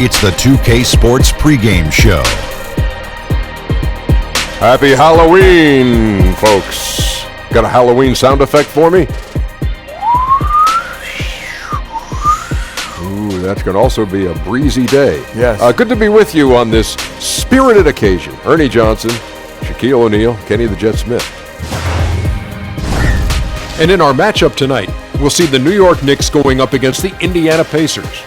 It's the 2K Sports pregame show. Happy Halloween, folks. Got a Halloween sound effect for me? Ooh, that's going to also be a breezy day. Yes. Good to be with you on this spirited occasion. Ernie Johnson, Shaquille O'Neal, Kenny the Jet Smith. And in our matchup tonight, we'll see the New York Knicks going up against the Indiana Pacers.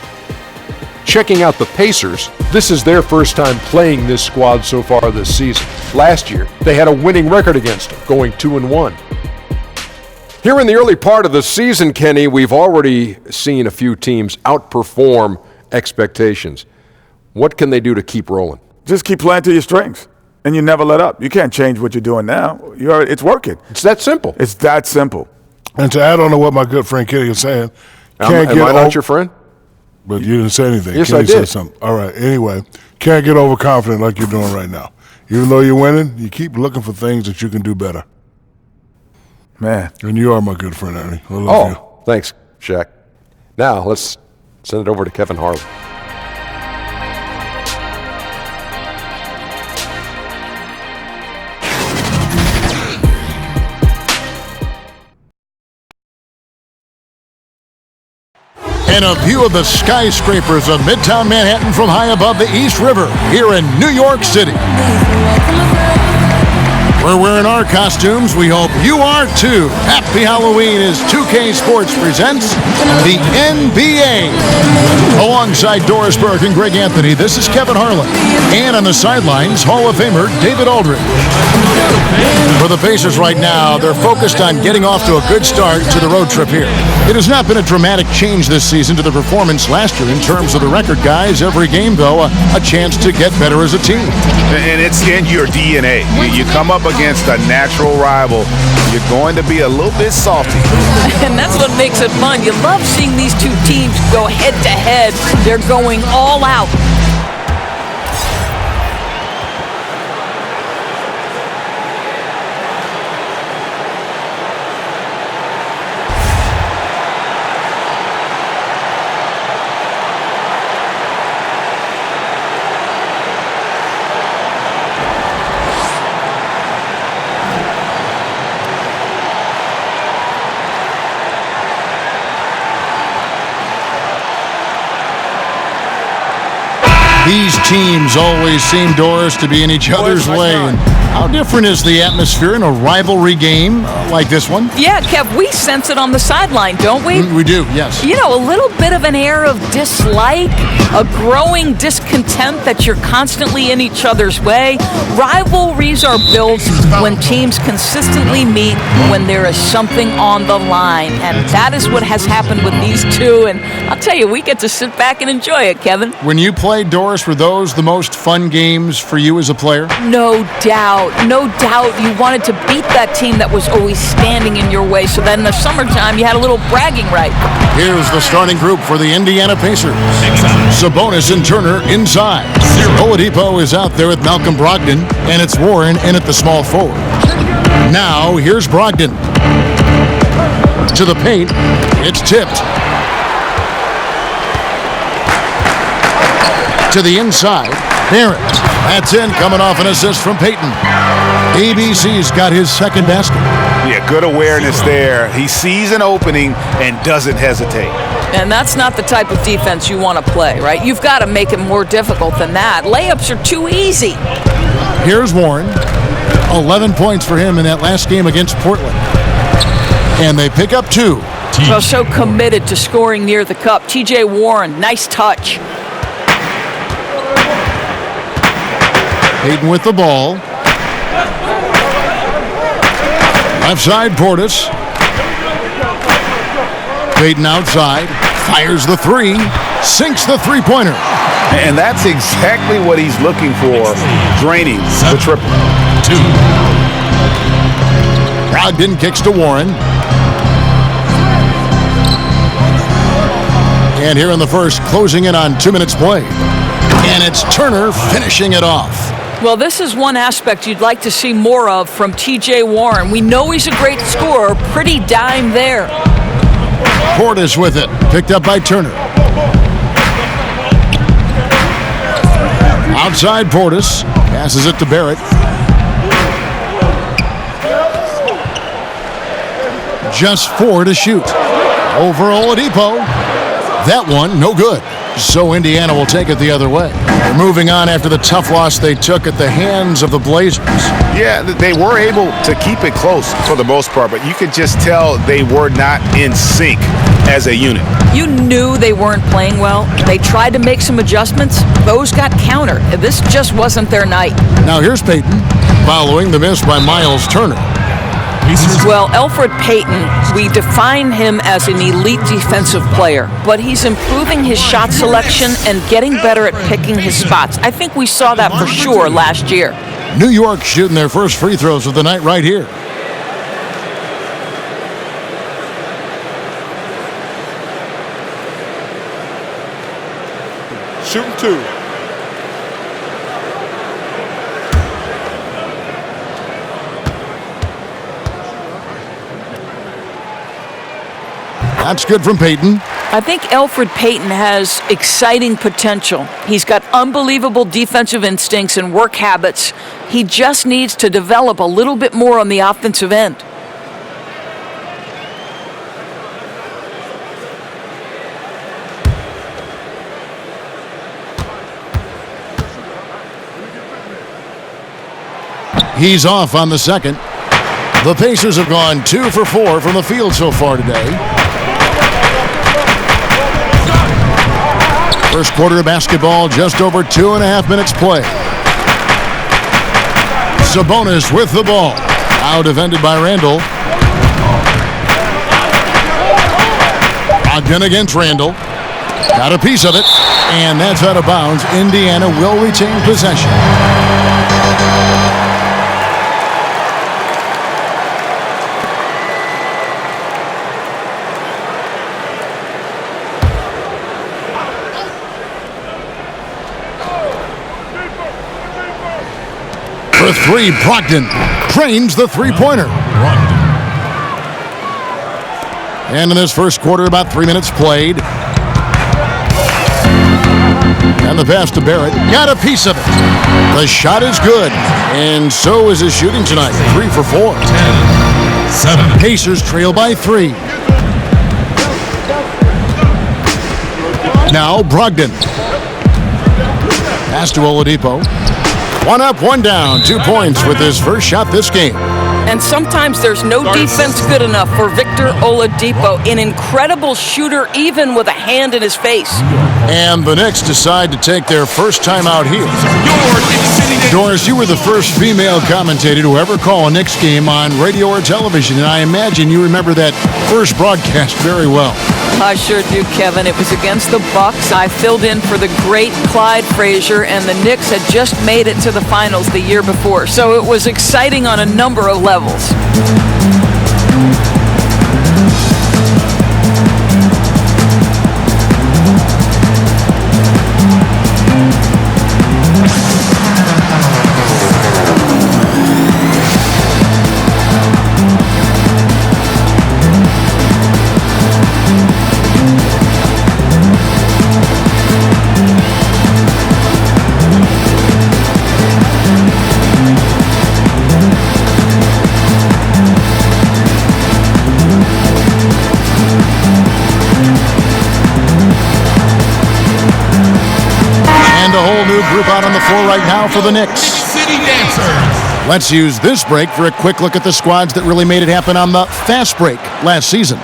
Checking out the Pacers, this is their first time playing this squad so far this season. Last year, they had a winning record against them, going 2-1. Here in the early part of the season, Kenny, we've already seen a few teams outperform expectations. What can they do to keep rolling? Just keep playing to your strengths, and you never let up. You can't change what you're doing now. It's working. It's that simple. It's that simple. And to add on to what my good friend Kenny is saying, Am I not your friend? But you didn't say anything. Yes, Kenny I did. said something. All right. Anyway, can't get overconfident like you're doing right now. Even though you're winning, you keep looking for things that you can do better. Man. And you are my good friend, Ernie. I love you. Thanks, Shaq. Now, let's send it over to Kevin Harlan. And a view of the skyscrapers of Midtown Manhattan from high above the East River here in New York City. We're wearing our costumes. We hope you are too. Happy Halloween as 2K Sports presents the NBA. Alongside Doris Burke and Greg Anthony, this is Kevin Harlan. And on the sidelines, Hall of Famer David Aldridge. For the Pacers right now, they're focused on getting off to a good start to the road trip here. It has not been a dramatic change this season to the performance last year in terms of the record, guys. Every game, though, a chance to get better as a team. And it's in your DNA. You come up against a natural rival, you're going to be a little bit salty. And that's what makes it fun. You love seeing these two teams go head-to-head. They're going all out. These teams always seem, Doris, to be in each other's way. And how different is the atmosphere in a rivalry game like this one? Yeah, Kev, we sense it on the sideline, don't we? We do, yes. You know, a little bit of an air of dislike, a growing discontent that you're constantly in each other's way. Rivalries are built when teams consistently meet when there is something on the line. And that is what has happened with these two. And I'll tell you, we get to sit back and enjoy it, Kevin. When you played, Doris, were those the most fun games for you as a player? No doubt. No doubt you wanted to beat that team that was always standing in your way, so that in the summertime you had a little bragging right. Here's the starting group for the Indiana Pacers. Sabonis and Turner inside. Oladipo is out there with Malcolm Brogdon, and it's Warren in at the small forward. Now, here's Brogdon. To the paint. It's tipped. To the inside, Barrett. That's in, coming off an assist from Peyton. ABC's got his second basket. Yeah, good awareness there. He sees an opening and doesn't hesitate. And that's not the type of defense you want to play, right? You've got to make it more difficult than that. Layups are too easy. Here's Warren. 11 points for him in that last game against Portland. And they pick up two. Well, so committed to scoring near the cup. TJ Warren, nice touch. Peyton with the ball. Left side, Portis. Peyton outside. Fires the three. Sinks the three-pointer. And that's exactly what he's looking for, draining the triple. Two. Brogdon kicks to Warren. And here in the first, closing in on 2 minutes play. And it's Turner finishing it off. Well, this is one aspect you'd like to see more of from TJ Warren. We know he's a great scorer. Pretty dime there. Portis with it. Picked up by Turner. Outside Portis. Passes it to Barrett. Just 4 to shoot. Over Oladipo. That one, no good. So Indiana will take it the other way. They're moving on after the tough loss they took at the hands of the Blazers. Yeah, they were able to keep it close for the most part, but you could just tell they were not in sync as a unit. You knew they weren't playing well. They tried to make some adjustments. Those got countered. This just wasn't their night. Now here's Payton, following the miss by Miles Turner. Well, Elfrid Payton, we define him as an elite defensive player, but he's improving his shot selection and getting better at picking his spots. I think we saw that for sure last year. New York shooting their first free throws of the night right here. Shooting 2. That's good from Payton. I think Elfrid Payton has exciting potential. He's got unbelievable defensive instincts and work habits. He just needs to develop a little bit more on the offensive end. He's off on the second. The Pacers have gone 2 for 4 from the field so far today. First quarter of basketball, just over 2.5 minutes play. Sabonis with the ball. Now defended by Randall. Ogden against Randall. Got a piece of it, and that's out of bounds. Indiana will retain possession. For 3, Brogdon trains the three-pointer. And in this first quarter, about 3 minutes played. And the pass to Barrett. Got a piece of it. The shot is good. And so is his shooting tonight. 3 for 4. 7. Pacers trail by 3. Now Brogdon. Pass to Oladipo. 1 up, 1 down. 2 points with his first shot this game. And sometimes there's no defense good enough for Victor Oladipo, an incredible shooter even with a hand in his face. And the Knicks decide to take their first time out here. Doris, you were the first female commentator to ever call a Knicks game on radio or television, and I imagine you remember that first broadcast very well. I sure do, Kevin. It was against the Bucks. I filled in for the great Clyde Frazier, and the Knicks had just made it to the finals the year before. So it was exciting on a number of levels. Group out on the floor right now for the Knicks. City Dancers. Let's use this break for a quick look at the squads that really made it happen on the fast break last season.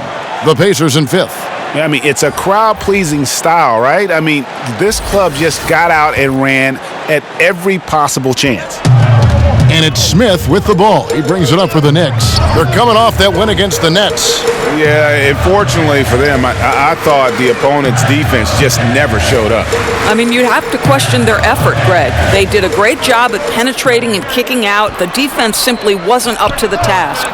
The Pacers in 5th. Yeah, I mean, it's a crowd-pleasing style, right? I mean, this club just got out and ran at every possible chance. And it's Smith with the ball. He brings it up for the Knicks. They're coming off that win against the Nets. Yeah, unfortunately for them, I thought the opponent's defense just never showed up. I mean, you'd have to question their effort, Greg. They did a great job at penetrating and kicking out. The defense simply wasn't up to the task.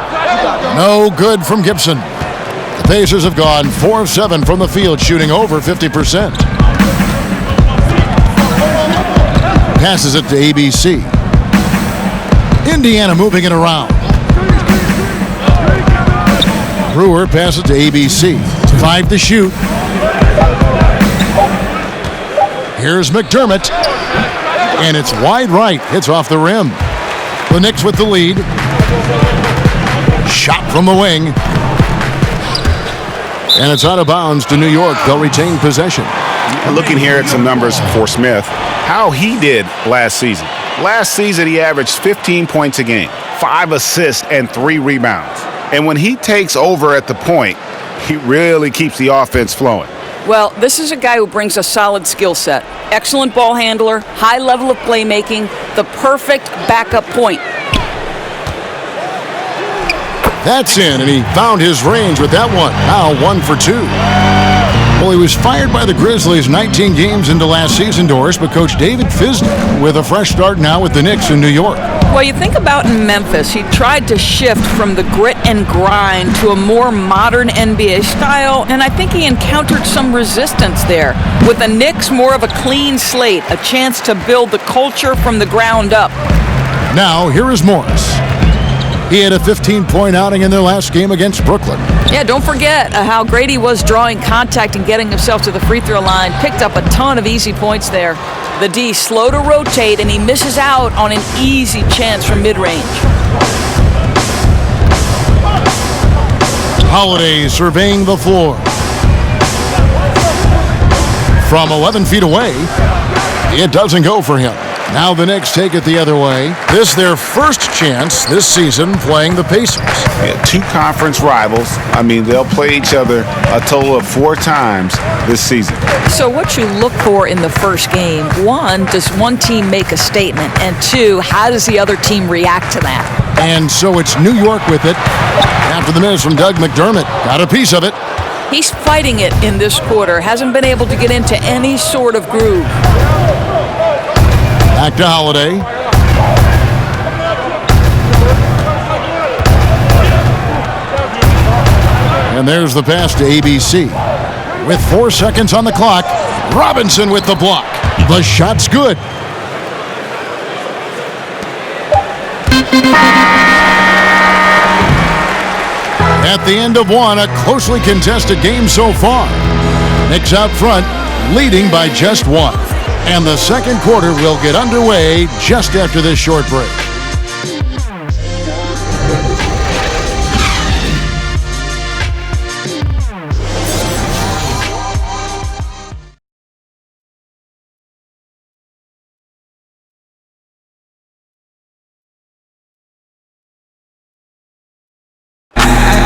No good from Gibson. The Pacers have gone 4 of 7 from the field, shooting over 50%. Passes it to ABC. Indiana moving it around. Brewer passes to ABC. 5 to shoot. Here's McDermott. And it's wide right. Hits off the rim. The Knicks with the lead. Shot from the wing. And it's out of bounds to New York. They'll retain possession. Looking here at some numbers for Smith, how he did last season. Last season, he averaged 15 points a game, 5 assists, and 3 rebounds. And when he takes over at the point, he really keeps the offense flowing. Well, this is a guy who brings a solid skill set. Excellent ball handler, high level of playmaking, the perfect backup point. That's in, and he found his range with that one. Now 1 for 2. Well, he was fired by the Grizzlies 19 games into last season, Doris, but Coach David Fisdale with a fresh start now with the Knicks in New York. Well, you think about in Memphis, he tried to shift from the grit and grind to a more modern NBA style, and I think he encountered some resistance there. With the Knicks, more of a clean slate, a chance to build the culture from the ground up. Now, here is Morris. He had a 15-point outing in their last game against Brooklyn. Yeah, don't forget how great he was drawing contact and getting himself to the free throw line. Picked up a ton of easy points there. The D slow to rotate, and he misses out on an easy chance from mid-range. Holiday surveying the floor. From 11 feet away, it doesn't go for him. Now the Knicks take it the other way. This their first chance this season playing the Pacers. Yeah, 2 conference rivals. I mean, they'll play each other a total of 4 times this season. So what you look for in the first game, 1, does one team make a statement? And 2, how does the other team react to that? And so it's New York with it. After the minutes from Doug McDermott. Got a piece of it. He's fighting it in this quarter. Hasn't been able to get into any sort of groove. Back to Holiday. And there's the pass to ABC. With 4 seconds on the clock, Robinson with the block. The shot's good. At the end of 1, a closely contested game so far. Knicks out front, leading by just 1. And the second quarter will get underway just after this short break.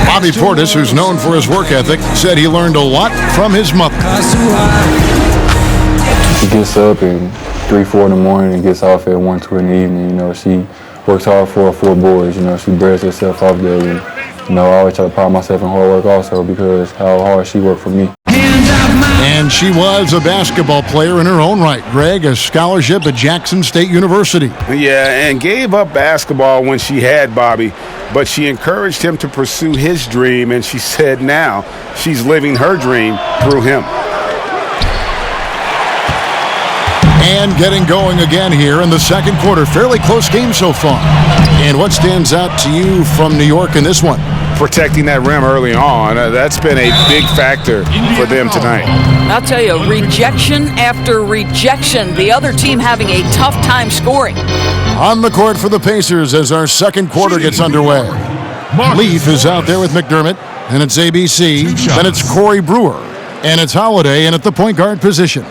Bobby Portis, who's known for his work ethic, said he learned a lot from his mother. She gets up at 3, 4 in the morning and gets off at 1, 2 in the evening. You know, she works hard for her 4 boys. You know, she breaks herself off daily. You know, I always try to pride myself in hard work also because how hard she worked for me. And she was a basketball player in her own right. Greg, a scholarship at Jackson State University. Yeah, and gave up basketball when she had Bobby, but she encouraged him to pursue his dream, and she said now she's living her dream through him. And getting going again here in the second quarter. Fairly close game so far. And what stands out to you from New York in this one? Protecting that rim early on. That's been a big factor for them tonight. I'll tell you, rejection after rejection. The other team having a tough time scoring. On the court for the Pacers as our second quarter gets underway. Leaf is out there with McDermott, and it's ABC. Then it's Corey Brewer, and it's Holiday in at the point guard position.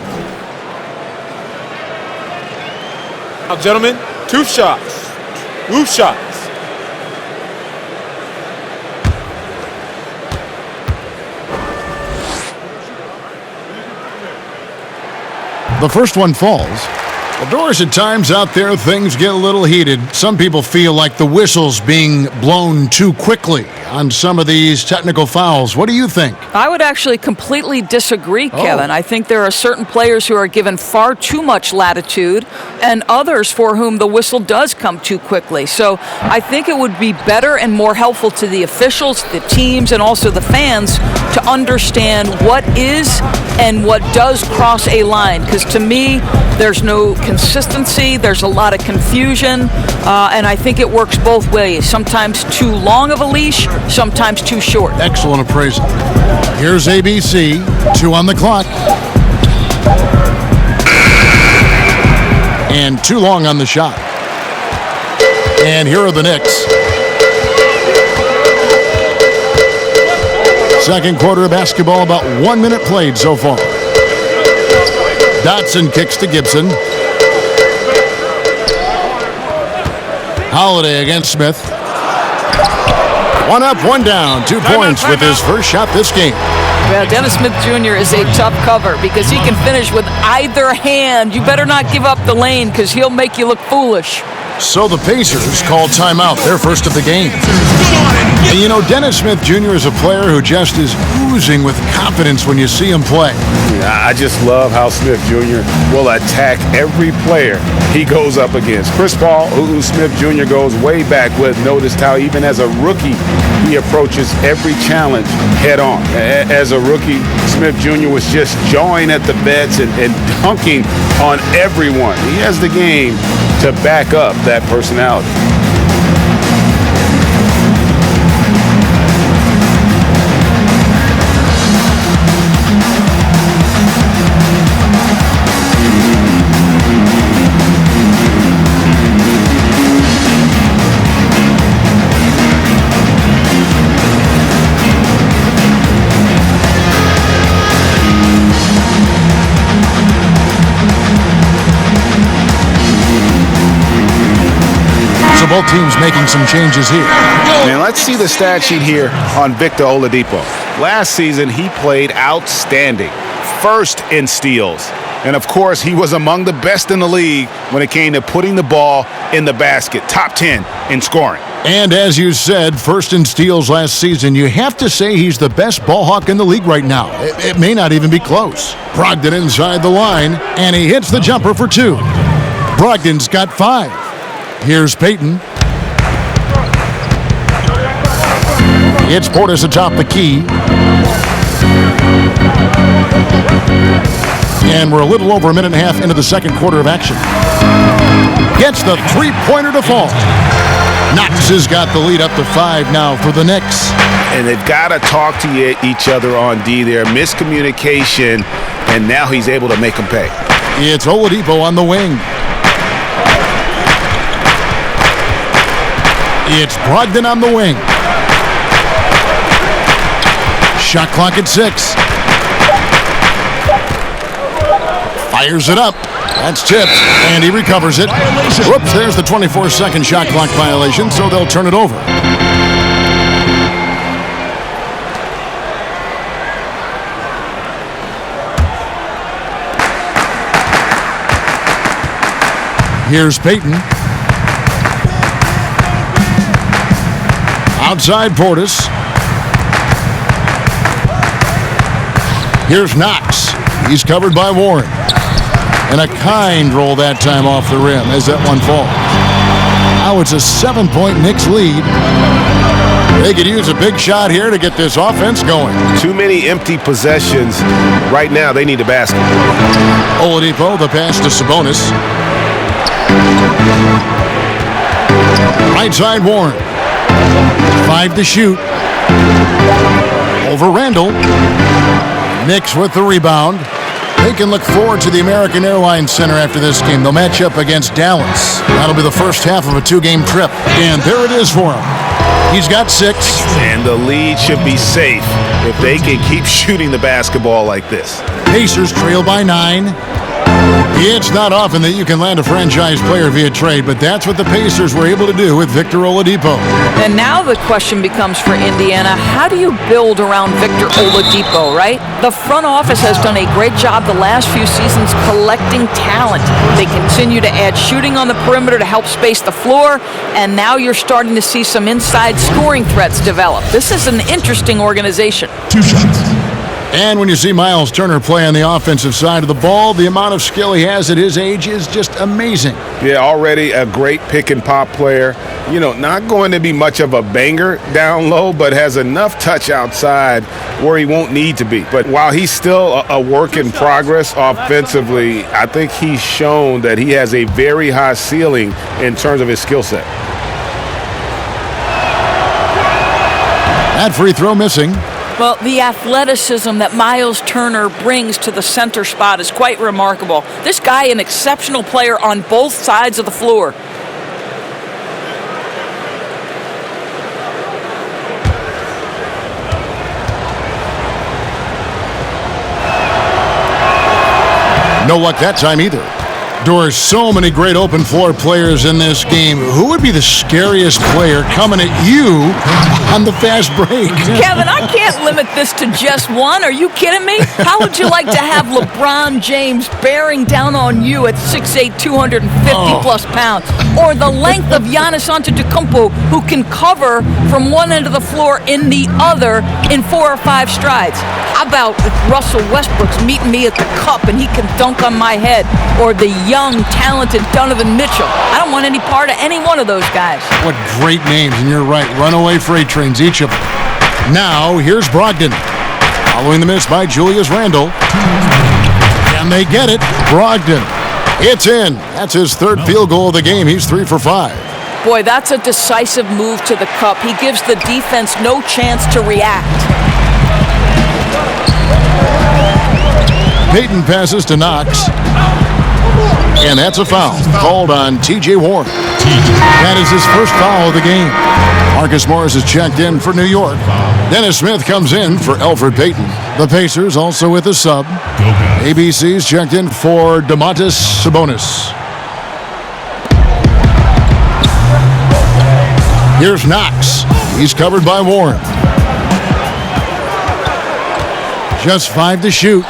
Now, gentlemen, 2 shots. 2 shots. The first one falls. Well, Doris, at times out there, things get a little heated. Some people feel like the whistle's being blown too quickly on some of these technical fouls. What do you think? I would actually completely disagree, Kevin. I think there are certain players who are given far too much latitude and others for whom the whistle does come too quickly. So I think it would be better and more helpful to the officials, the teams, and also the fans to understand what is and what does cross a line. Because to me, there's no consistency, there's a lot of confusion, and I think it works both ways. Sometimes too long of a leash, sometimes too short. Excellent appraisal. Here's ABC, 2 on the clock. And too long on the shot. And here are the Knicks. Second quarter of basketball, about 1 minute played so far. Dotson kicks to Gibson. Holiday against Smith. One up, one down. 2 points with his first shot this game. Well, Dennis Smith Jr. is a tough cover because he can finish with either hand. You better not give up the lane because he'll make you look foolish. So the Pacers call timeout, their first of the game. And you know, Dennis Smith Jr. is a player who just is oozing with confidence when you see him play. I just love how Smith Jr. will attack every player he goes up against. Chris Paul, who Smith Jr. goes way back with, noticed how even as a rookie, he approaches every challenge head on. As a rookie, Smith Jr. was just jawing at the bets and dunking on everyone. He has the game to back up that personality. Both teams making some changes here. And let's see the stat sheet here on Victor Oladipo. Last season, he played outstanding. First in steals. And of course, he was among the best in the league when it came to putting the ball in the basket. Top 10 in scoring. And as you said, first in steals last season. You have to say he's the best ball hawk in the league right now. It may not even be close. Brogdon inside the line, and he hits the jumper for 2. Brogdon's got 5. Here's Payton. It's Portis atop the key. And we're a little over a minute and a half into the second quarter of action. Gets the three-pointer to fall. Knox has got the lead up to 5 now for the Knicks. And they've got to talk to each other on D there. Miscommunication, and now he's able to make them pay. It's Oladipo on the wing. It's Brogdon on the wing. Shot clock at 6. Fires it up. That's tipped, and he recovers it. Whoops, there's the 24-second shot clock violation, so they'll turn it over. Here's Payton. Outside Portis. Here's Knox. He's covered by Warren. And a kind roll that time off the rim as that one falls. Now it's a 7-point Knicks lead. They could use a big shot here to get this offense going. Too many empty possessions. Right now, they need a basket. Oladipo, the pass to Sabonis. Right side Warren. 5 to shoot. Over Randall. Knicks with the rebound. They can look forward to the American Airlines Center after this game. They'll match up against Dallas. That'll be the first half of a 2-game trip. And there it is for him. He's got 6. And the lead should be safe if they can keep shooting the basketball like this. Pacers trail by 9. It's not often that you can land a franchise player via trade, but that's what the Pacers were able to do with Victor Oladipo. And now the question becomes for Indiana, how do you build around Victor Oladipo, right? The front office has done a great job the last few seasons collecting talent. They continue to add shooting on the perimeter to help space the floor, and now you're starting to see some inside scoring threats develop. This is an interesting organization. 2 shots. And when you see Miles Turner play on the offensive side of the ball, the amount of skill he has at his age is just amazing. Yeah, already a great pick and pop player. You know, not going to be much of a banger down low, but has enough touch outside where he won't need to be. But while he's still a work in progress offensively, I think he's shown that he has a very high ceiling in terms of his skill set. That free throw missing. Well, the athleticism that Miles Turner brings to the center spot is quite remarkable. This guy, an exceptional player on both sides of the floor. No luck that time either. There are so many great open floor players in this game. Who would be the scariest player coming at you on the fast break? Kevin, I can't limit this to just one. Are you kidding me? How would you like to have LeBron James bearing down on you at 6'8", 250-plus pounds? Or the length of Giannis Antetokounmpo, who can cover from one end of the floor in the other in 4 or 5 strides? How about if Russell Westbrook's meeting me at the cup and he can dunk on my head? Or the young, talented Donovan Mitchell. I don't want any part of any one of those guys. What great names, and you're right. Runaway freight trains, each of them. Now, here's Brogdon. Following the miss by Julius Randle. And they get it. Brogdon. It's in. That's his 3rd field goal of the game. He's 3 for 5. Boy, that's a decisive move to the cup. He gives the defense no chance to react. Payton passes to Knox. And that's a foul called on T.J. Warren. That is his first foul of the game. Marcus Morris is checked in for New York. Dennis Smith comes in for Elfrid Payton. The Pacers also with a sub. ABC's checked in for Domantas Sabonis. Here's Knox. He's covered by Warren. Just 5 to shoot.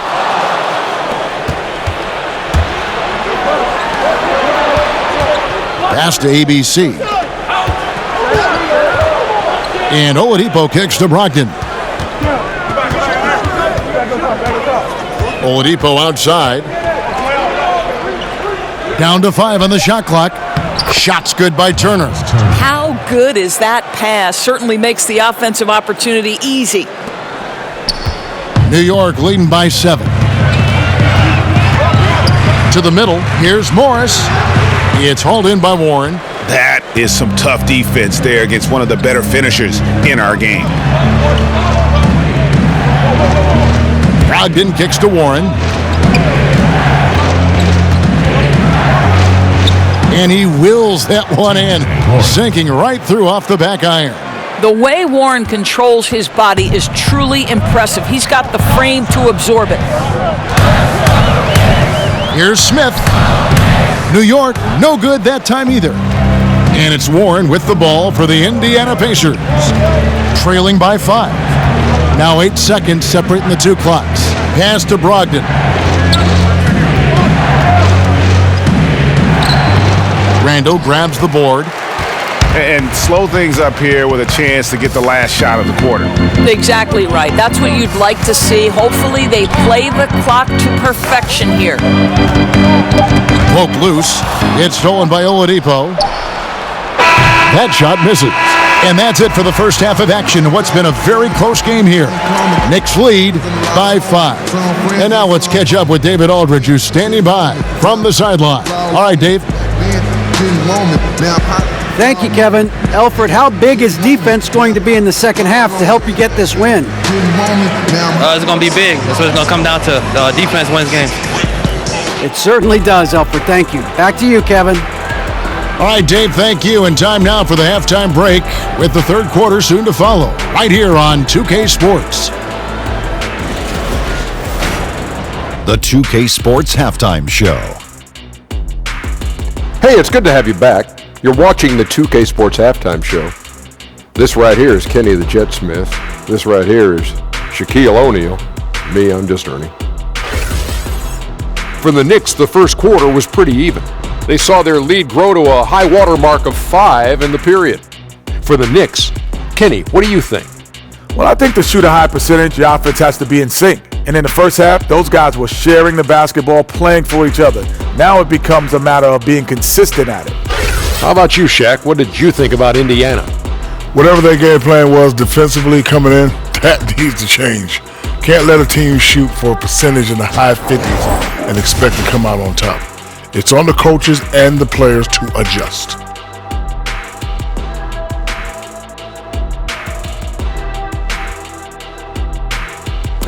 Pass to ABC. And Oladipo kicks to Brogdon. Oladipo outside. Down to 5 on the shot clock. Shot's good by Turner. How good is that pass? Certainly makes the offensive opportunity easy. New York leading by 7. To the middle. Here's Morris. It's hauled in by Warren. That is some tough defense there against one of the better finishers in our game. Brogdon kicks to Warren. And he wills that one in, sinking right through off the back iron. The way Warren controls his body is truly impressive. He's got the frame to absorb it. Here's Smith. New York, no good that time either. And it's Warren with the ball for the Indiana Pacers. Trailing by 5. Now 8 seconds separating the 2 clocks. Pass to Brogdon. Randle grabs the board. And slow things up here with a chance to get the last shot of the quarter. Exactly right. That's what you'd like to see. Hopefully they play the clock to perfection here. Poke loose. It's stolen by Oladipo. That shot misses. And that's it for the first half of action. What's been a very close game here. Knicks lead by 5. And now let's catch up with David Aldridge, who's standing by from the sideline. All right, Dave. Thank you, Kevin. Elfrid, how big is defense going to be in the second half to help you get this win? It's going to be big. That's what it's going to come down to. Defense wins games. It certainly does, Elfrid. Thank you. Back to you, Kevin. All right, Dave, thank you. And time now for the halftime break with the third quarter soon to follow. Right here on 2K Sports. The 2K Sports Halftime Show. Hey, it's good to have you back. You're watching the 2K Sports Halftime Show. This right here is Kenny the Jet Smith. This right here is Shaquille O'Neal. Me, I'm just Ernie. For the Knicks, the first quarter was pretty even. They saw their lead grow to a high water mark of 5 in the period. For the Knicks, Kenny, what do you think? Well, I think to shoot a high percentage, the offense has to be in sync. And in the first half, those guys were sharing the basketball, playing for each other. Now it becomes a matter of being consistent at it. How about you, Shaq? What did you think about Indiana? Whatever their game plan was defensively coming in, that needs to change. Can't let a team shoot for a percentage in the high 50s and expect to come out on top. It's on the coaches and the players to adjust.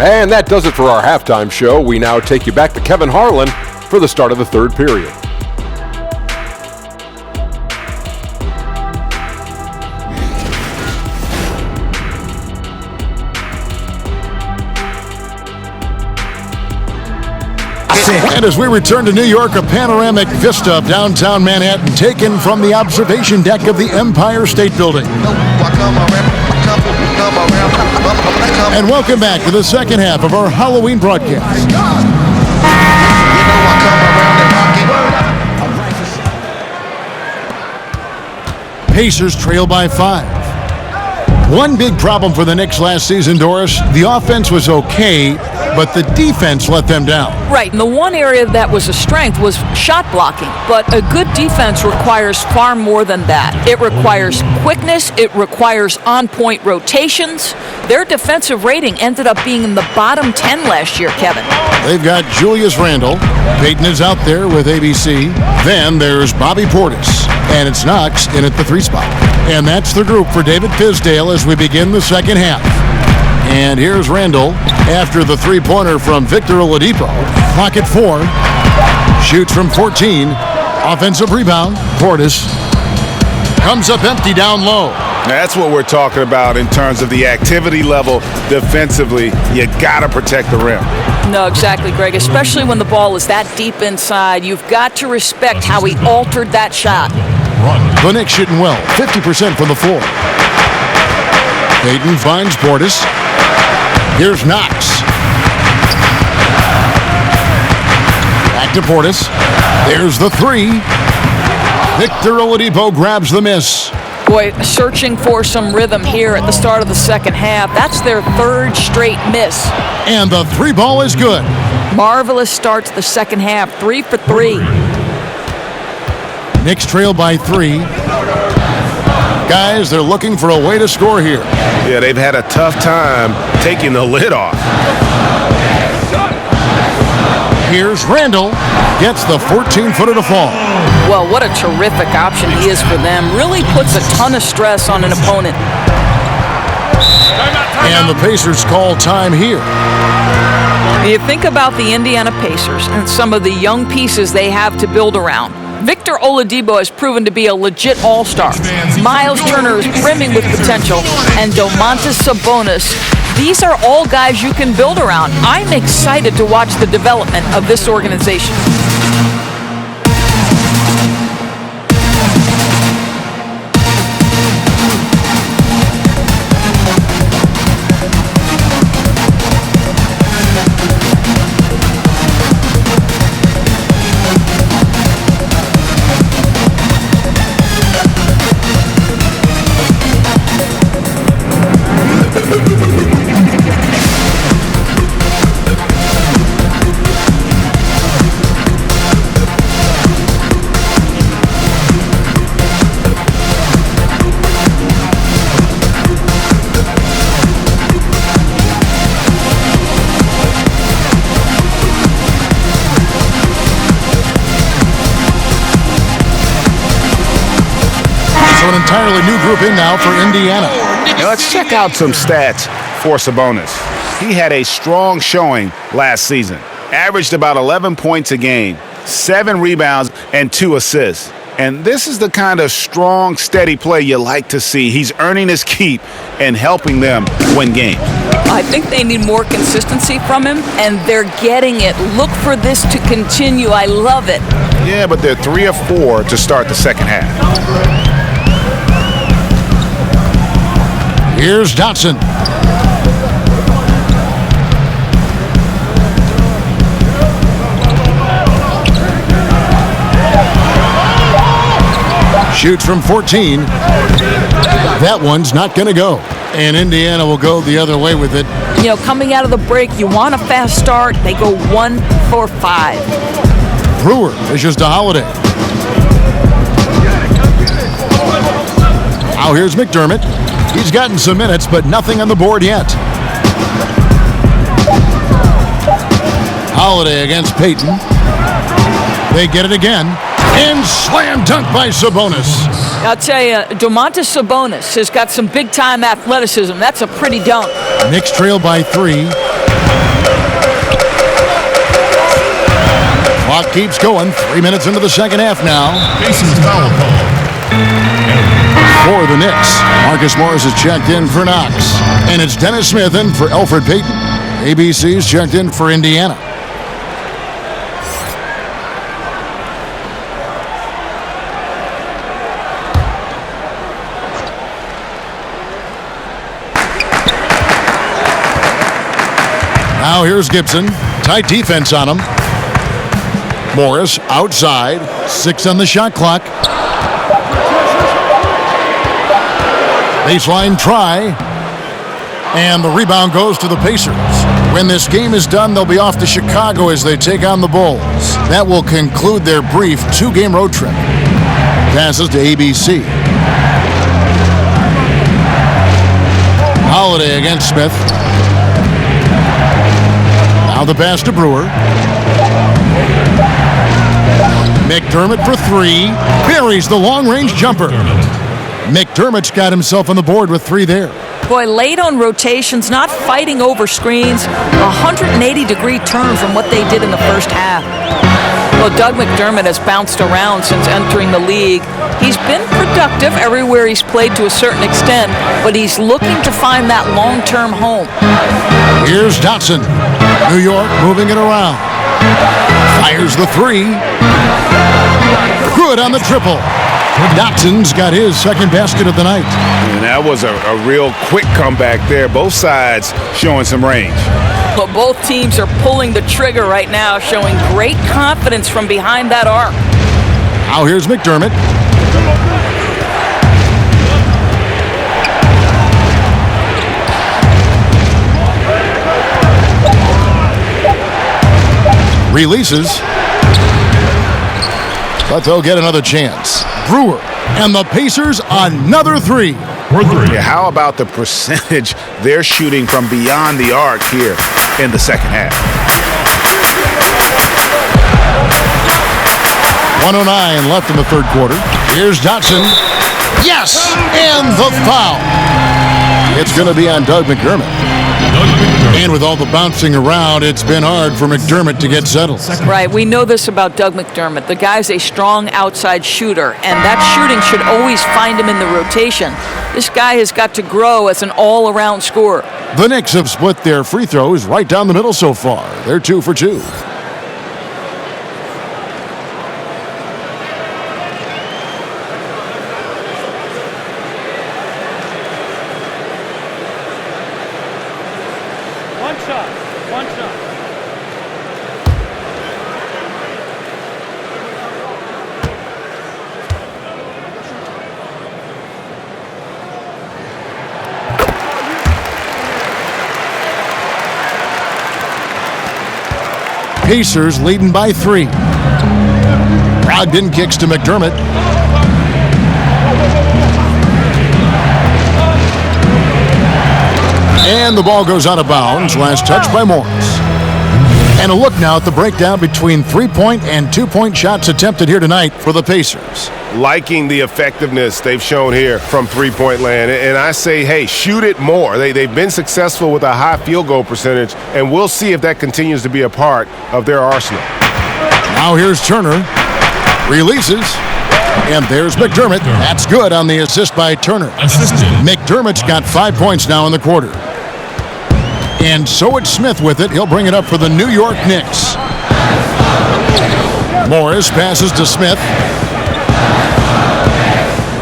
And that does it for our halftime show. We now take you back to Kevin Harlan for the start of the third period. And as we return to New York, a panoramic vista of downtown Manhattan taken from the observation deck of the Empire State Building. And welcome back to the second half of our Halloween broadcast. Pacers trail by 5. One big problem for the Knicks last season, Doris, the offense was okay, but the defense let them down. Right, and the one area that was a strength was shot blocking. But a good defense requires far more than that. It requires quickness. It requires on-point rotations. Their defensive rating ended up being in the bottom 10 last year, Kevin. They've got Julius Randle. Peyton is out there with ABC. Then there's Bobby Portis. And it's Knox in at the 3 spot. And that's the group for David Fizdale as we begin the second half. And here's Randle after the three-pointer from Victor Oladipo. Clock at 4. Shoots from 14. Offensive rebound. Portis comes up empty down low. That's what we're talking about in terms of the activity level defensively. You got to protect the rim. No, exactly, Greg. Especially when the ball is that deep inside. You've got to respect how he altered that shot. The Knicks shooting well. 50% from the floor. Payton finds Portis. Here's Knox. Back to Portis. There's the 3. Victor Oladipo grabs the miss. Boy, searching for some rhythm here at the start of the second half. That's their third straight miss. And the 3 ball is good. Marvelous start to the second half. 3 for 3. Knicks trail by 3. Guys, they're looking for a way to score here. Yeah, they've had a tough time taking the lid off. Here's Randle. Gets the 14-footer to fall. Well, what a terrific option he is for them. Really puts a ton of stress on an opponent. And the Pacers call time here. You think about the Indiana Pacers and some of the young pieces they have to build around. Victor Oladipo has proven to be a legit all-star. Miles Turner is brimming with potential. And Domantas Sabonis. These are all guys you can build around. I'm excited to watch the development of this organization. An entirely new group in now for Indiana. Now let's check out some stats for Sabonis. He had a strong showing last season. Averaged about 11 points a game, 7 rebounds, and 2 assists. And this is the kind of strong, steady play you like to see. He's earning his keep and helping them win games. I think they need more consistency from him, and they're getting it. Look for this to continue. I love it. Yeah, but they're 3 of 4 to start the second half. Here's Dotson. Shoots from 14. That one's not going to go. And Indiana will go the other way with it. You know, coming out of the break, you want a fast start. They go 1 for 5. Brewer dishes to Holiday. Now here's McDermott. He's gotten some minutes, but nothing on the board yet. Holiday against Payton. They get it again. And slam dunk by Sabonis. I'll tell you, Domantas Sabonis has got some big-time athleticism. That's a pretty dunk. Knicks trail by 3. Clock keeps going. 3 minutes into the second half now. Pacers foul call. For the Knicks, Marcus Morris is checked in for Knox. And it's Dennis Smith in for Elfrid Payton. ABC's checked in for Indiana. Now here's Gibson. Tight defense on him. Morris outside. 6 on the shot clock. Baseline try. And the rebound goes to the Pacers. When this game is done, they'll be off to Chicago as they take on the Bulls. That will conclude their brief 2-game road trip. Passes to ABC. Holiday against Smith. Now the pass to Brewer. McDermott for 3. Buries the long-range jumper. McDermott's got himself on the board with 3 there. Boy, late on rotations, not fighting over screens. 180-degree turn from what they did in the first half. Well, Doug McDermott has bounced around since entering the league. He's been productive everywhere he's played to a certain extent, but he's looking to find that long-term home. Here's Dotson. New York moving it around. Fires the 3. Good on the triple. Dotson's got his second basket of the night. And that was a real quick comeback there. Both sides showing some range. Well, both teams are pulling the trigger right now, showing great confidence from behind that arc. Now here's McDermott. Releases. But they'll get another chance. Brewer and the Pacers another 3. Yeah, how about the percentage they're shooting from beyond the arc here in the second half? 1:09 left in the third quarter. Here's Dotson. Yes! And the foul. It's going to be on Doug McDermott. And with all the bouncing around, it's been hard for McDermott to get settled. Right, we know this about Doug McDermott. The guy's a strong outside shooter, and that shooting should always find him in the rotation. This guy has got to grow as an all-around scorer. The Knicks have split their free throws right down the middle so far. They're 2 for 2. One shot. Pacers leading by 3. Brogdon kicks to McDermott. And the ball goes out of bounds. Last touch by Morris. And a look now at the breakdown between 3-point and 2-point shots attempted here tonight for the Pacers. Liking the effectiveness they've shown here from three-point land. And I say, hey, shoot it more. They've been successful with a high field goal percentage, and we'll see if that continues to be a part of their arsenal. Now here's Turner. Releases. And there's McDermott. That's good on the assist by Turner. McDermott's got 5 points now in the quarter. And so it's Smith with it. He'll bring it up for the New York Knicks. Morris passes to Smith.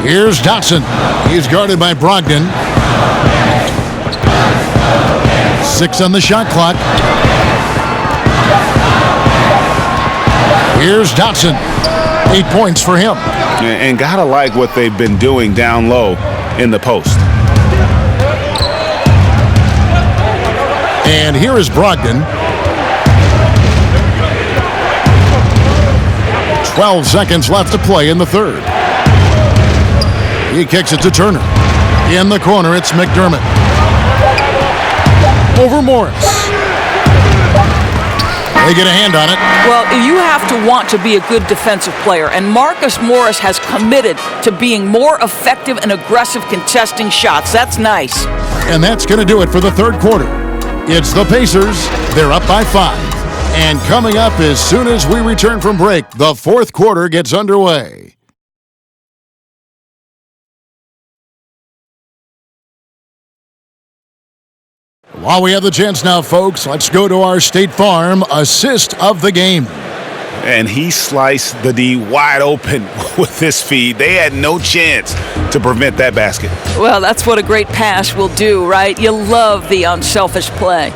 Here's Dotson. He's guarded by Brogdon. 6 on the shot clock. Here's Dotson. 8 points for him. And gotta like what they've been doing down low in the post. And here is Brogdon. 12 seconds left to play in the third. He kicks it to Turner. In the corner, it's McDermott. Over Morris. They get a hand on it. Well, you have to want to be a good defensive player, and Marcus Morris has committed to being more effective and aggressive contesting shots. That's nice. And that's going to do it for the third quarter. It's the Pacers. They're up by 5. And coming up as soon as we return from break, the fourth quarter gets underway. While we have the chance now, folks, let's go to our State Farm assist of the game. And he sliced the D wide open with his feed. They had no chance to prevent that basket. Well, that's what a great pass will do, right? You love the unselfish play.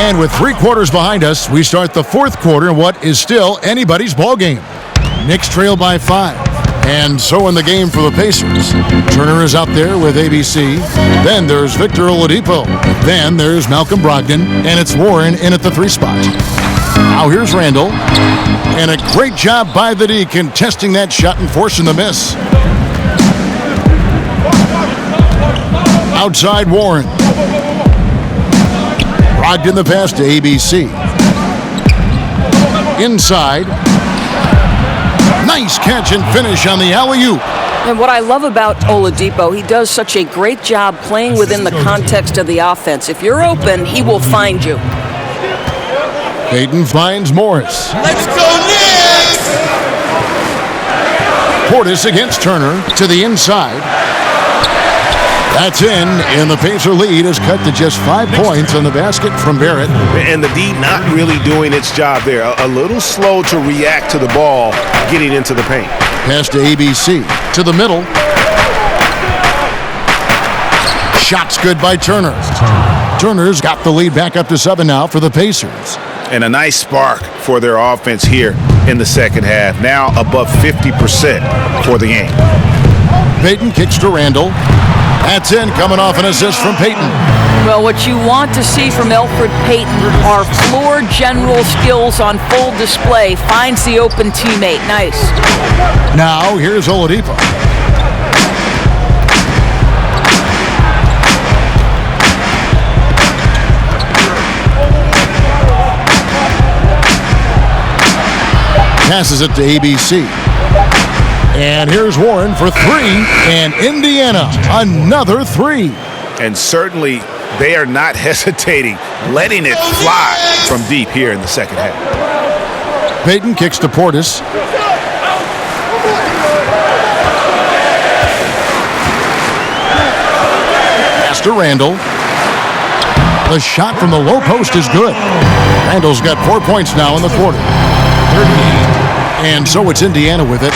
And with 3 quarters behind us, we start the fourth quarter in what is still anybody's ball game. Knicks trail by 5. And so in the game for the Pacers. Turner is out there with ABC. Then there's Victor Oladipo. Then there's Malcolm Brogdon. And it's Warren in at the 3 spot. Now here's Randall. And a great job by the D contesting that shot and forcing the miss. Outside Warren. Brogdon the pass to ABC. Inside. Nice catch and finish on the alley-oop. And what I love about Oladipo, he does such a great job playing within the context of the offense. If you're open, he will find you. Payton finds Morris. Let's go Knicks! Portis against Turner to the inside. That's in, and the Pacer lead is cut to just 5 points on the basket from Barrett. And the D not really doing its job there. A little slow to react to the ball getting into the paint. Pass to ABC. To the middle. Shot's good by Turner. Turner's got the lead back up to 7 now for the Pacers. And a nice spark for their offense here in the second half. Now above 50% for the game. Payton kicks to Randall. That's in, coming off an assist from Payton. Well, what you want to see from Elfrid Payton are floor general skills on full display. Finds the open teammate. Nice. Now, here's Oladipo. Passes it to ABC. And here's Warren for 3, and Indiana, another 3. And certainly they are not hesitating, letting it fly from deep here in the second half. Payton kicks to Portis. Pass to Randall. The shot from the low post is good. Randall's got 4 points now in the quarter. And so it's Indiana with it.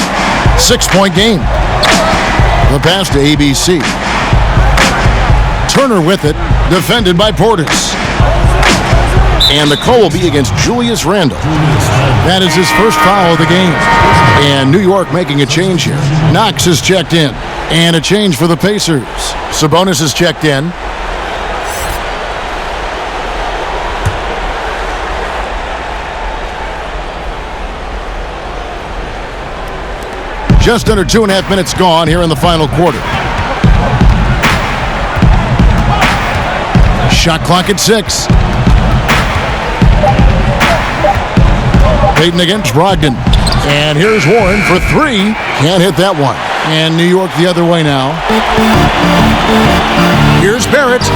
6-point game. The pass to ABC. Turner with it, defended by Portis. And the call will be against Julius Randle. That is his first foul of the game. And New York making a change here. Knox is checked in. And a change for the Pacers. Sabonis is checked in. Just under 2.5 minutes gone here in the final quarter. Shot clock at 6. Payton against Brogdon. And here's Warren for 3. Can't hit that one. And New York the other way now. Here's Barrett.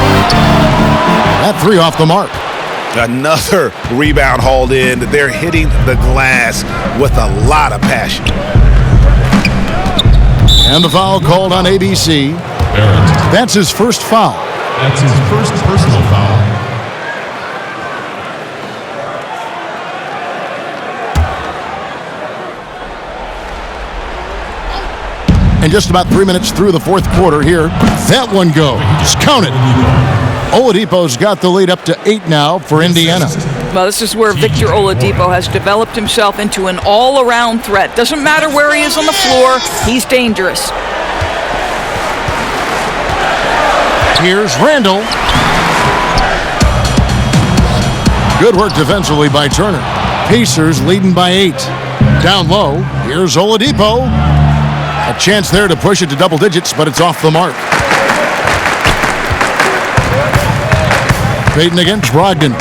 That 3 off the mark. Another rebound hauled in. They're hitting the glass with a lot of passion. And the foul called on ABC. Barrett. That's his first foul. That's his first personal foul. And just about 3 minutes through the fourth quarter here. That one goes. Count it. Oladipo's got the lead up to 8 now for Indiana. Well, this is where Victor Oladipo has developed himself into an all-around threat. Doesn't matter where he is on the floor, he's dangerous. Here's Randall. Good work defensively by Turner. Pacers leading by 8. Down low, here's Oladipo. A chance there to push it to double digits, but it's off the mark. Payton against Brogdon.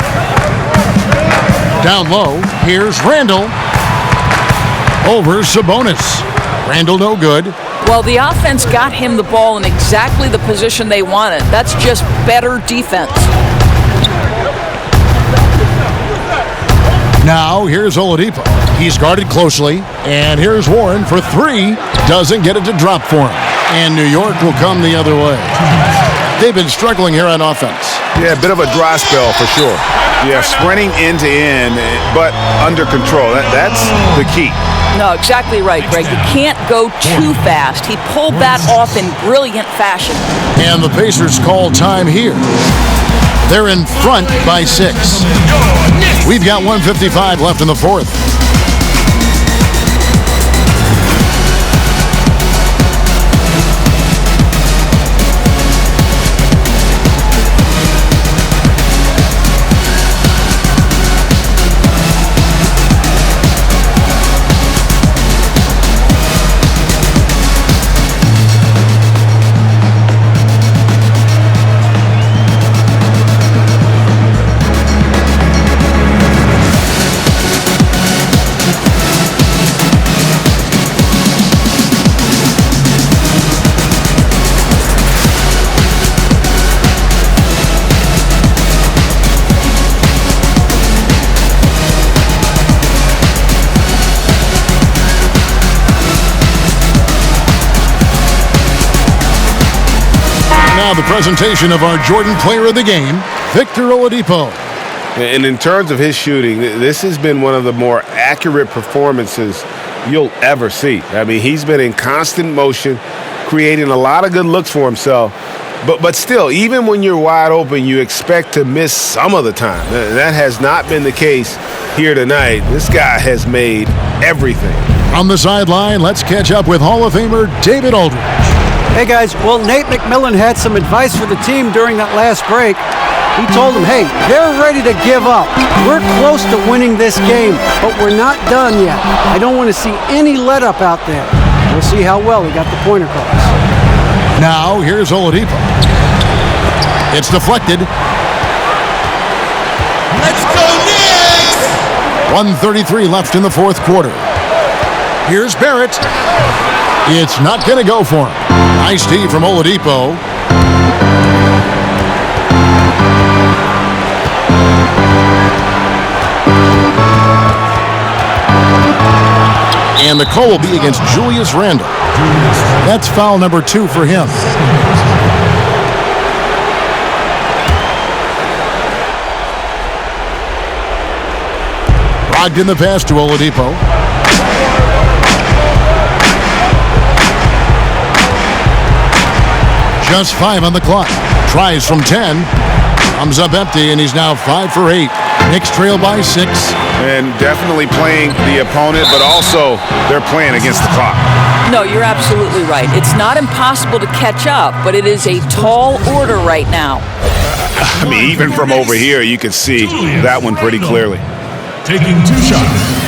Down low, here's Randall. Over Sabonis. Randall no good. Well, the offense got him the ball in exactly the position they wanted. That's just better defense. Now, here's Oladipo. He's guarded closely, and here's Warren for three. Doesn't get it to drop for him. And New York will come the other way. They've been struggling here on offense. Yeah, a bit of a dry spell for sure. Yeah, sprinting end to end, but under control. That's the key. No, exactly right, Greg. You can't go too fast. He pulled that off in brilliant fashion. And the Pacers call time here. They're in front by 6. We've got 1:55 left in the fourth. Now the presentation of our Jordan Player of the Game, Victor Oladipo. And in terms of his shooting, this has been one of the more accurate performances you'll ever see. I mean, he's been in constant motion, creating a lot of good looks for himself. But still, even when you're wide open, you expect to miss some of the time. That has not been the case here tonight. This guy has made everything. On the sideline, let's catch up with Hall of Famer David Aldridge. Hey guys, well, Nate McMillan had some advice for the team during that last break. He told them, hey, they're ready to give up. We're close to winning this game, but we're not done yet. I don't want to see any let up out there. We'll see how well he got the point across. Now, here's Oladipo. It's deflected. Let's go Knicks! 1:33 left in the fourth quarter. Here's Barrett. It's not going to go for him. Nice D from Oladipo. And the call will be against Julius Randle. That's foul number 2 for him. Brogdon the pass to Oladipo. Just 5 on the clock. Tries from 10. Comes up empty, and he's now 5 for 8. Knicks trail by 6. And definitely playing the opponent, but also they're playing against the clock. No, you're absolutely right. It's not impossible to catch up, but it is a tall order right now. I mean, even from over here, you can see that one pretty clearly. Taking 2 shots.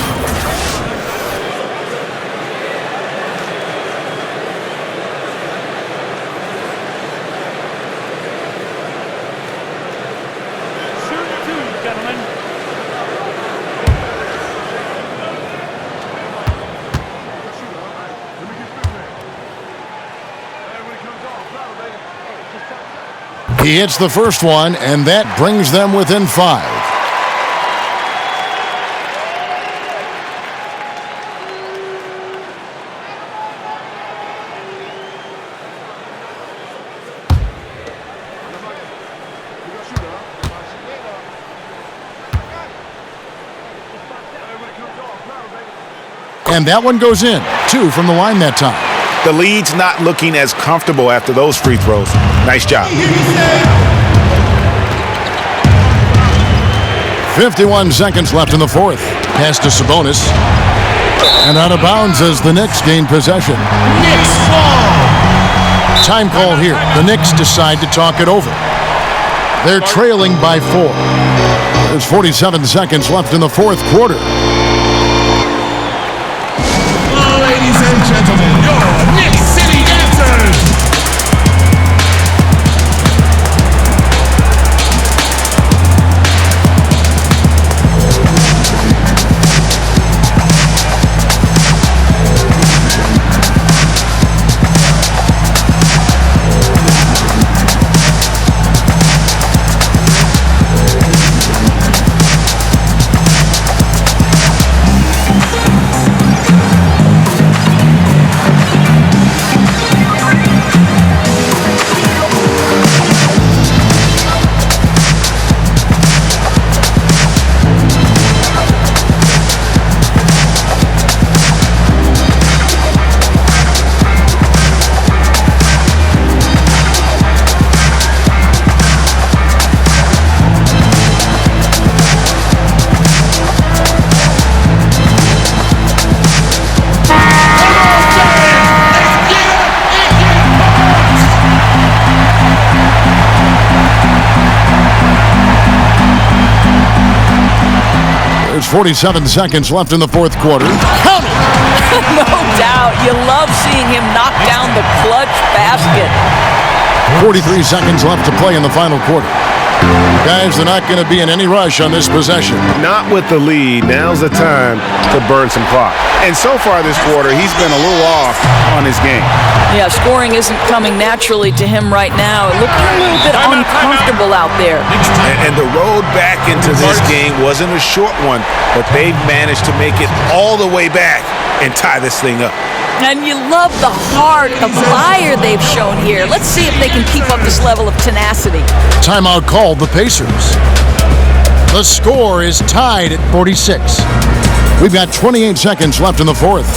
He hits the first one, and that brings them within 5. And that one goes in. 2 from the line that time. The lead's not looking as comfortable after those free throws. Nice job. 51 seconds left in the fourth. Pass to Sabonis. And out of bounds as the Knicks gain possession. Knicks ball. Time call here. The Knicks decide to talk it over. They're trailing by 4. There's 47 seconds left in the fourth quarter. Ladies and gentlemen, your Knicks City Dancers. There's 47 seconds left in the fourth quarter. Count it! No doubt. You love seeing him knock down the clutch basket. 43 seconds left to play in the final quarter. Guys, they're not going to be in any rush on this possession. Not with the lead. Now's the time to burn some clock. And so far this quarter, he's been a little off on his game. Yeah, scoring isn't coming naturally to him right now. It looks a little bit uncomfortable out there. And the road back into this game wasn't a short one, but they've managed to make it all the way back and tie this thing up. And you love the heart of fire they've shown here. Let's see if they can keep up this level of tenacity. Timeout called the Pacers. The score is tied at 46. We've got 28 seconds left in the fourth.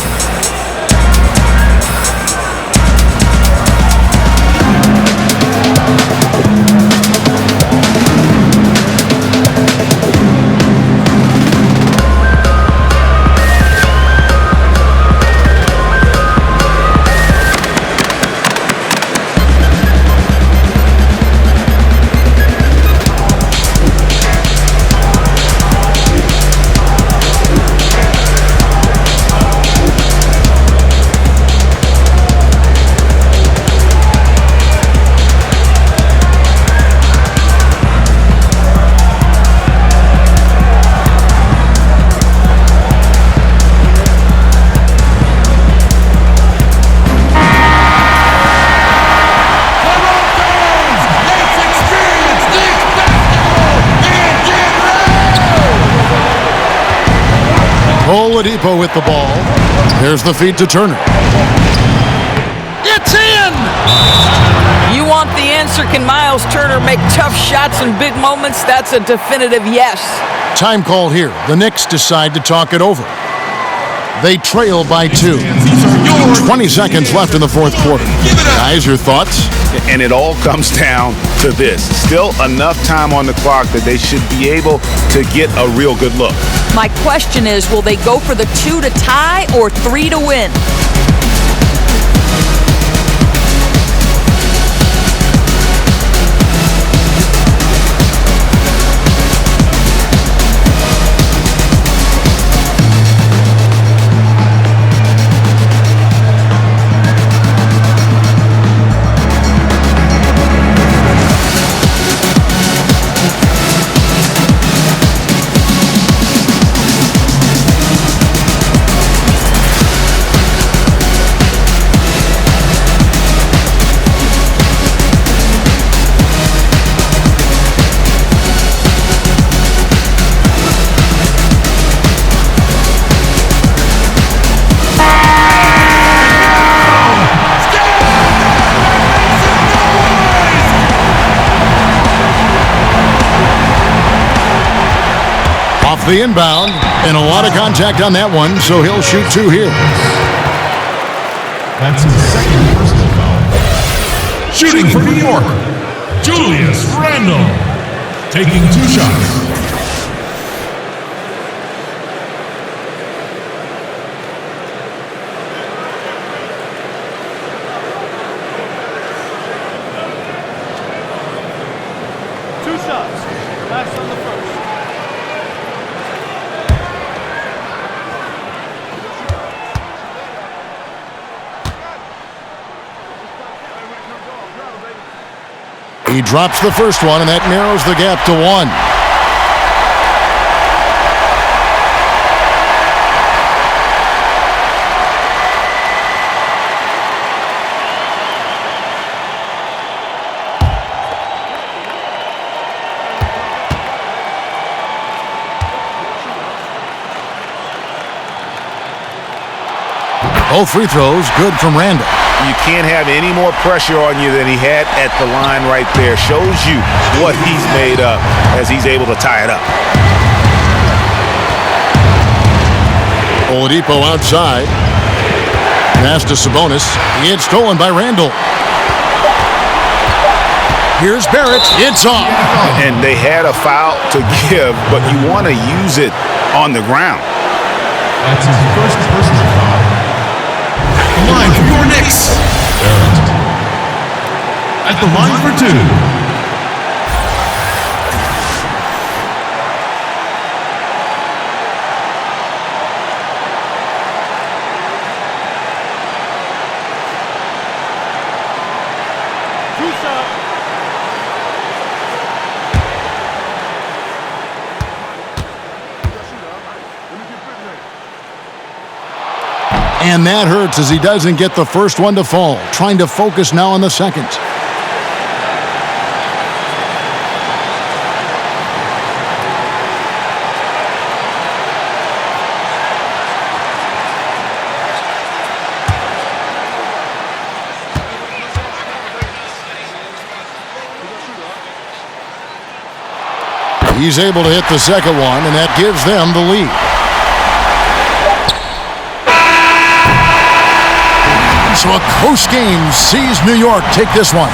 Oladipo with the ball. There's the feed to Turner. It's in! You want the answer. Can Miles Turner make tough shots in big moments? That's a definitive yes. Time called here. The Knicks decide to talk it over. They trail by 2. 20 seconds left in the fourth quarter. Guys, your thoughts? And it all comes down to this. Still enough time on the clock that they should be able to get a real good look. My question is, will they go for the 2 to tie or 3 to win? The inbound, and a lot of contact on that one, so he'll shoot 2 here. That's his second personal foul. Shooting for New York, Julius Randle. Taking 2 shots. He drops the first one, and that narrows the gap to 1. Both free throws good from Randle. You can't have any more pressure on you than he had at the line right there. Shows you what he's made up as he's able to tie it up. Oladipo outside. Pass to Sabonis. He gets stolen by Randle. Here's Barrett. It's off. And they had a foul to give, but you want to use it on the ground. That's his first personal foul. The line for your Knicks. Barrett. At the line for 2. And that hurts as he doesn't get the first one to fall. Trying to focus now on the second. He's able to hit the second one, and that gives them the lead. So a close game sees New York take this one.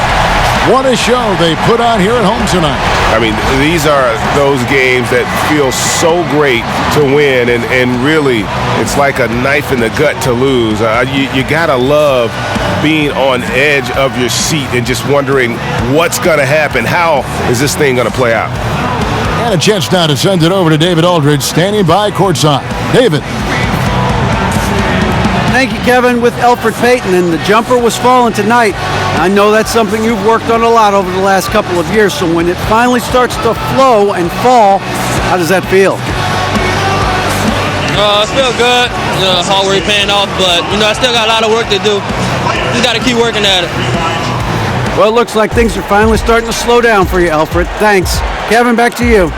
What a show they put on here at home tonight. I mean, these are those games that feel so great to win, and really, it's like a knife in the gut to lose. You gotta love being on edge of your seat and just wondering what's gonna happen. How is this thing gonna play out? And a chance now to send it over to David Aldridge, standing by courtside. David. Thank you, Kevin, with Elfrid Payton, and the jumper was falling tonight. I know that's something you've worked on a lot over the last couple of years, so when it finally starts to flow and fall, how does that feel? It feels good. Hard work paying off, but, I still got a lot of work to do. Just got to keep working at it. Well, it looks like things are finally starting to slow down for you, Elfrid. Thanks. Kevin, back to you.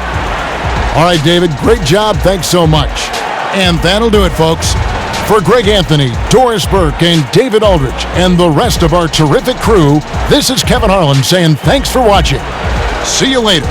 All right, David, great job. Thanks so much. And that'll do it, folks. For Greg Anthony, Doris Burke, and David Aldridge, and the rest of our terrific crew, this is Kevin Harlan saying thanks for watching. See you later.